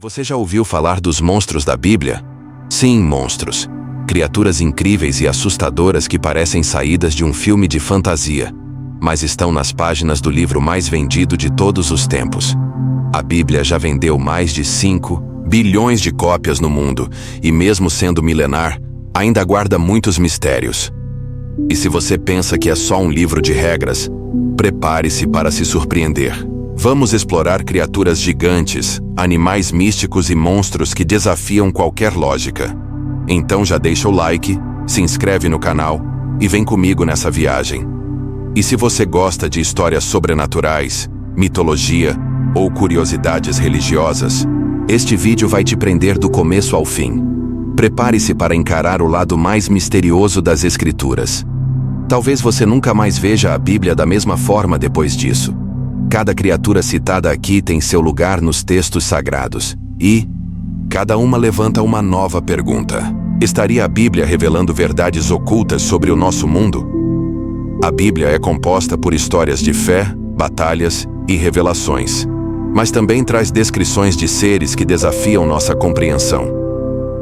Você já ouviu falar dos monstros da Bíblia? Sim, monstros. Criaturas incríveis e assustadoras que parecem saídas de um filme de fantasia, mas estão nas páginas do livro mais vendido de todos os tempos. A Bíblia já vendeu mais de 5 bilhões de cópias no mundo e, mesmo sendo milenar, ainda guarda muitos mistérios. E se você pensa que é só um livro de regras, prepare-se para se surpreender. Vamos explorar criaturas gigantes, animais místicos e monstros que desafiam qualquer lógica. Então já deixa o like, se inscreve no canal e vem comigo nessa viagem. E se você gosta de histórias sobrenaturais, mitologia ou curiosidades religiosas, este vídeo vai te prender do começo ao fim. Prepare-se para encarar o lado mais misterioso das Escrituras. Talvez você nunca mais veja a Bíblia da mesma forma depois disso. Cada criatura citada aqui tem seu lugar nos textos sagrados, e cada uma levanta uma nova pergunta. Estaria a Bíblia revelando verdades ocultas sobre o nosso mundo? A Bíblia é composta por histórias de fé, batalhas e revelações, mas também traz descrições de seres que desafiam nossa compreensão.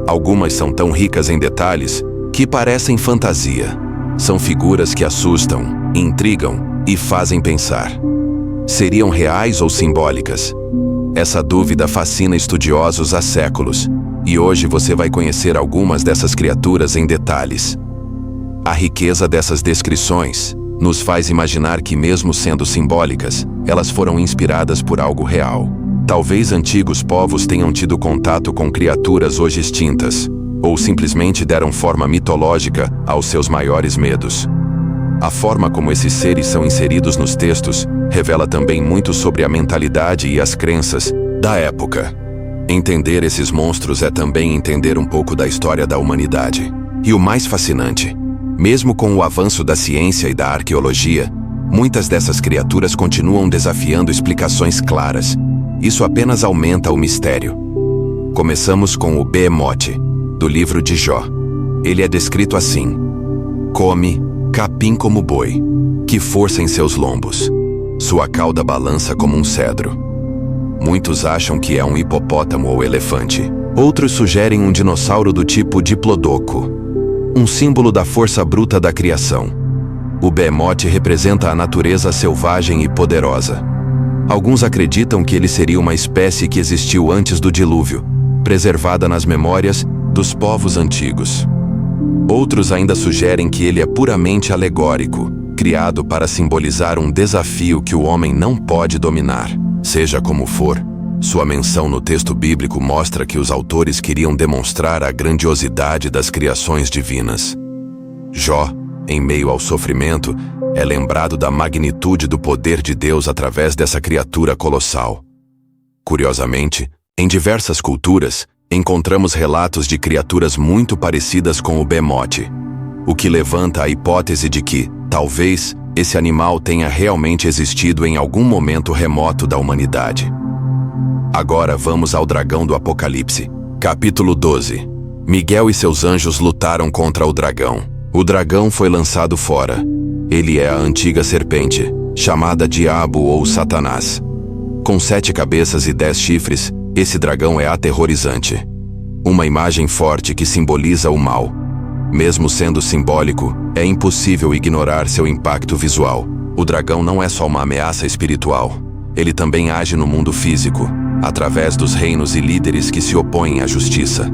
Algumas são tão ricas em detalhes que parecem fantasia. São figuras que assustam, intrigam e fazem pensar. Seriam reais ou simbólicas? Essa dúvida fascina estudiosos há séculos, e hoje você vai conhecer algumas dessas criaturas em detalhes. A riqueza dessas descrições nos faz imaginar que, mesmo sendo simbólicas, elas foram inspiradas por algo real. Talvez antigos povos tenham tido contato com criaturas hoje extintas, ou simplesmente deram forma mitológica aos seus maiores medos. A forma como esses seres são inseridos nos textos revela também muito sobre a mentalidade e as crenças da época. Entender esses monstros é também entender um pouco da história da humanidade. E o mais fascinante, mesmo com o avanço da ciência e da arqueologia, muitas dessas criaturas continuam desafiando explicações claras. Isso apenas aumenta o mistério. Começamos com o Behemoth, do livro de Jó. Ele é descrito assim: come capim como boi, que força em seus lombos. Sua cauda balança como um cedro. Muitos acham que é um hipopótamo ou elefante. Outros sugerem um dinossauro do tipo Diplodocus, um símbolo da força bruta da criação. O Behemoth representa a natureza selvagem e poderosa. Alguns acreditam que ele seria uma espécie que existiu antes do dilúvio, preservada nas memórias dos povos antigos. Outros ainda sugerem que ele é puramente alegórico, criado para simbolizar um desafio que o homem não pode dominar. Seja como for, sua menção no texto bíblico mostra que os autores queriam demonstrar a grandiosidade das criações divinas. Jó, em meio ao sofrimento, é lembrado da magnitude do poder de Deus através dessa criatura colossal. Curiosamente, em diversas culturas, encontramos relatos de criaturas muito parecidas com o Behemoth, o que levanta a hipótese de que, talvez, esse animal tenha realmente existido em algum momento remoto da humanidade. Agora vamos ao dragão do Apocalipse. Capítulo 12. Miguel e seus anjos lutaram contra o dragão. O dragão foi lançado fora. Ele é a antiga serpente, chamada Diabo ou Satanás. Com 7 cabeças e 10 chifres, esse dragão é aterrorizante. Uma imagem forte que simboliza o mal. Mesmo sendo simbólico, é impossível ignorar seu impacto visual. O dragão não é só uma ameaça espiritual. Ele também age no mundo físico, através dos reinos e líderes que se opõem à justiça.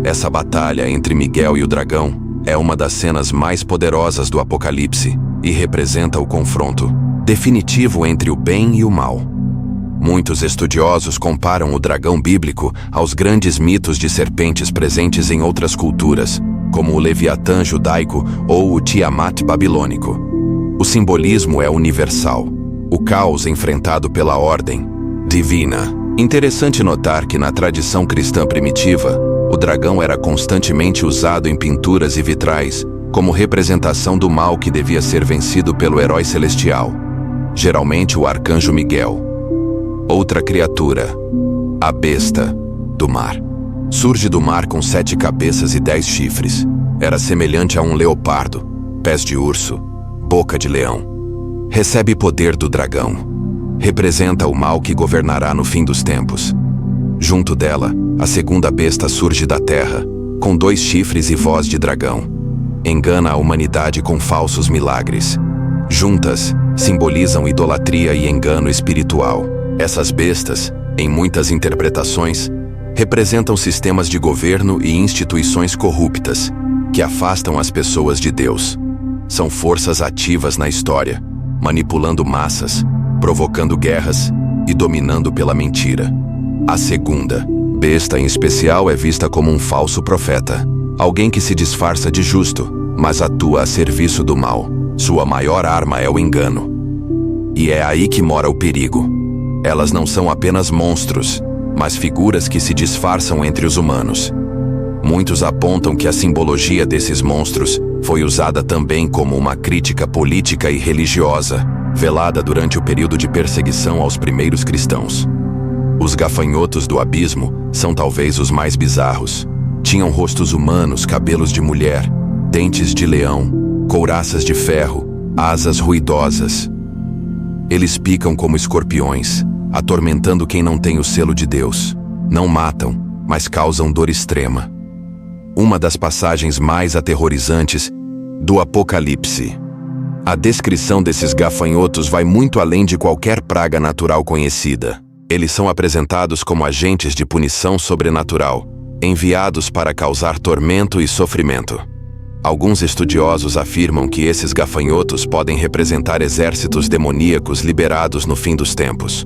Essa batalha entre Miguel e o dragão é uma das cenas mais poderosas do Apocalipse e representa o confronto definitivo entre o bem e o mal. Muitos estudiosos comparam o dragão bíblico aos grandes mitos de serpentes presentes em outras culturas, como o Leviatã judaico ou o Tiamat babilônico. O simbolismo é universal, o caos enfrentado pela ordem divina. Interessante notar que na tradição cristã primitiva, o dragão era constantemente usado em pinturas e vitrais como representação do mal que devia ser vencido pelo herói celestial, geralmente o arcanjo Miguel. Outra criatura, a besta do mar. Surge do mar com 7 cabeças e 10 chifres. Era semelhante a um leopardo, pés de urso, boca de leão. Recebe poder do dragão. Representa o mal que governará no fim dos tempos. Junto dela, a segunda besta surge da terra, com 2 chifres e voz de dragão. Engana a humanidade com falsos milagres. Juntas, simbolizam idolatria e engano espiritual. Essas bestas, em muitas interpretações, representam sistemas de governo e instituições corruptas, que afastam as pessoas de Deus. São forças ativas na história, manipulando massas, provocando guerras e dominando pela mentira. A segunda besta, em especial, é vista como um falso profeta, alguém que se disfarça de justo, mas atua a serviço do mal. Sua maior arma é o engano. E é aí que mora o perigo. Elas não são apenas monstros, mas figuras que se disfarçam entre os humanos. Muitos apontam que a simbologia desses monstros foi usada também como uma crítica política e religiosa, velada durante o período de perseguição aos primeiros cristãos. Os gafanhotos do abismo são talvez os mais bizarros. Tinham rostos humanos, cabelos de mulher, dentes de leão, couraças de ferro, asas ruidosas. Eles picam como escorpiões, atormentando quem não tem o selo de Deus. Não matam, mas causam dor extrema. Uma das passagens mais aterrorizantes do Apocalipse. A descrição desses gafanhotos vai muito além de qualquer praga natural conhecida. Eles são apresentados como agentes de punição sobrenatural, enviados para causar tormento e sofrimento. Alguns estudiosos afirmam que esses gafanhotos podem representar exércitos demoníacos liberados no fim dos tempos.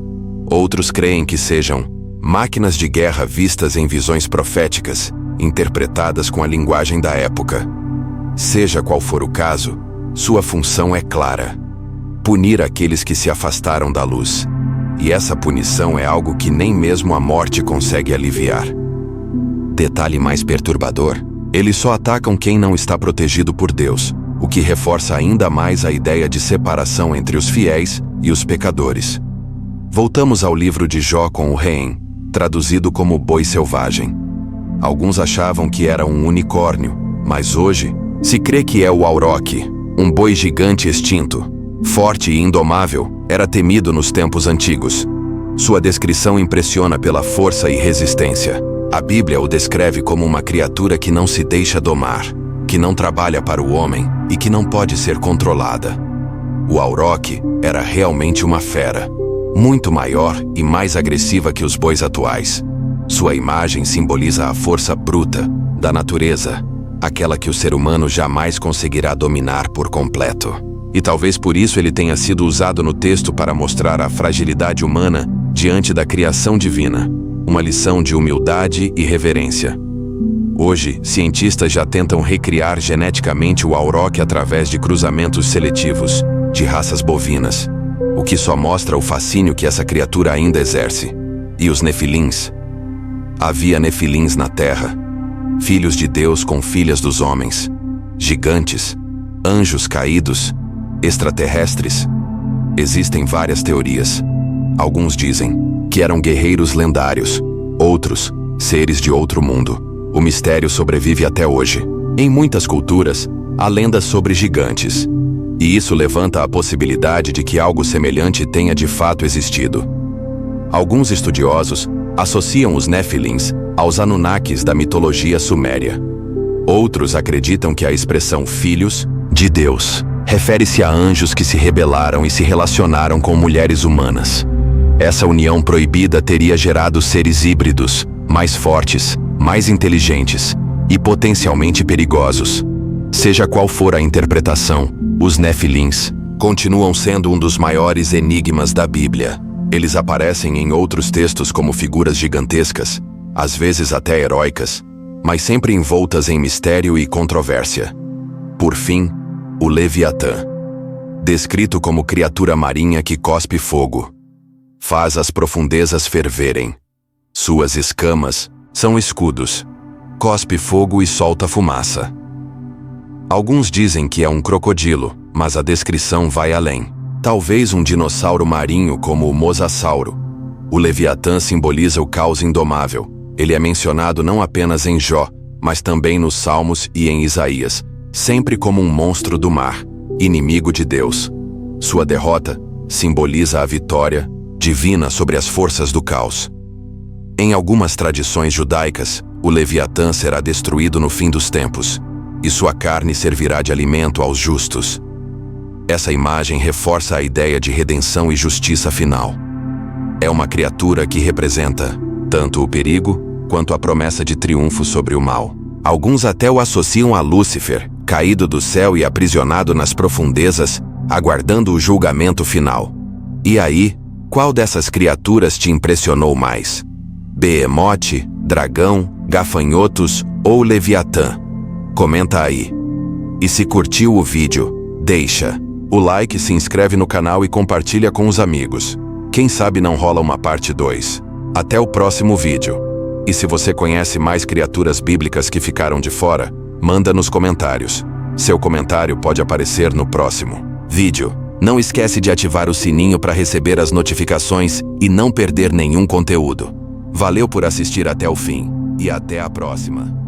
Outros creem que sejam máquinas de guerra vistas em visões proféticas, interpretadas com a linguagem da época. Seja qual for o caso, sua função é clara: punir aqueles que se afastaram da luz. E essa punição é algo que nem mesmo a morte consegue aliviar. Detalhe mais perturbador: eles só atacam quem não está protegido por Deus, o que reforça ainda mais a ideia de separação entre os fiéis e os pecadores. Voltamos ao livro de Jó com o Reem, traduzido como boi selvagem. Alguns achavam que era um unicórnio, mas hoje se crê que é o auroque, um boi gigante extinto. Forte e indomável, era temido nos tempos antigos. Sua descrição impressiona pela força e resistência. A Bíblia o descreve como uma criatura que não se deixa domar, que não trabalha para o homem e que não pode ser controlada. O auroque era realmente uma fera, muito maior e mais agressiva que os bois atuais. Sua imagem simboliza a força bruta da natureza, aquela que o ser humano jamais conseguirá dominar por completo. E talvez por isso ele tenha sido usado no texto para mostrar a fragilidade humana diante da criação divina. Uma lição de humildade e reverência. Hoje, cientistas já tentam recriar geneticamente o auroque através de cruzamentos seletivos de raças bovinas, o que só mostra o fascínio que essa criatura ainda exerce. E os nefilins? Havia nefilins na terra, filhos de Deus com filhas dos homens, gigantes, anjos caídos, extraterrestres. Existem várias teorias. Alguns dizem que eram guerreiros lendários, outros, seres de outro mundo. O mistério sobrevive até hoje. Em muitas culturas, há lendas sobre gigantes, e isso levanta a possibilidade de que algo semelhante tenha de fato existido. Alguns estudiosos associam os Nefilins aos Anunnakis da mitologia suméria. Outros acreditam que a expressão filhos de Deus refere-se a anjos que se rebelaram e se relacionaram com mulheres humanas. Essa união proibida teria gerado seres híbridos, mais fortes, mais inteligentes e potencialmente perigosos. Seja qual for a interpretação, os Nefilins continuam sendo um dos maiores enigmas da Bíblia. Eles aparecem em outros textos como figuras gigantescas, às vezes até heróicas, mas sempre envoltas em mistério e controvérsia. Por fim, o Leviatã, descrito como criatura marinha que cospe fogo, faz as profundezas ferverem. Suas escamas são escudos, cospe fogo e solta fumaça. Alguns dizem que é um crocodilo, mas a descrição vai além. Talvez um dinossauro marinho como o Mosasauro. O Leviatã simboliza o caos indomável. Ele é mencionado não apenas em Jó, mas também nos Salmos e em Isaías, sempre como um monstro do mar, inimigo de Deus. Sua derrota simboliza a vitória divina sobre as forças do caos. Em algumas tradições judaicas, o Leviatã será destruído no fim dos tempos, e sua carne servirá de alimento aos justos. Essa imagem reforça a ideia de redenção e justiça final. É uma criatura que representa tanto o perigo quanto a promessa de triunfo sobre o mal. Alguns até o associam a Lúcifer, caído do céu e aprisionado nas profundezas, aguardando o julgamento final. E aí, qual dessas criaturas te impressionou mais? Behemoth, dragão, gafanhotos ou Leviatã? Comenta aí. E se curtiu o vídeo, deixa o like, se inscreve no canal e compartilha com os amigos. Quem sabe não rola uma parte 2. Até o próximo vídeo. E se você conhece mais criaturas bíblicas que ficaram de fora, manda nos comentários. Seu comentário pode aparecer no próximo vídeo. Não esquece de ativar o sininho para receber as notificações e não perder nenhum conteúdo. Valeu por assistir até o fim, e até a próxima.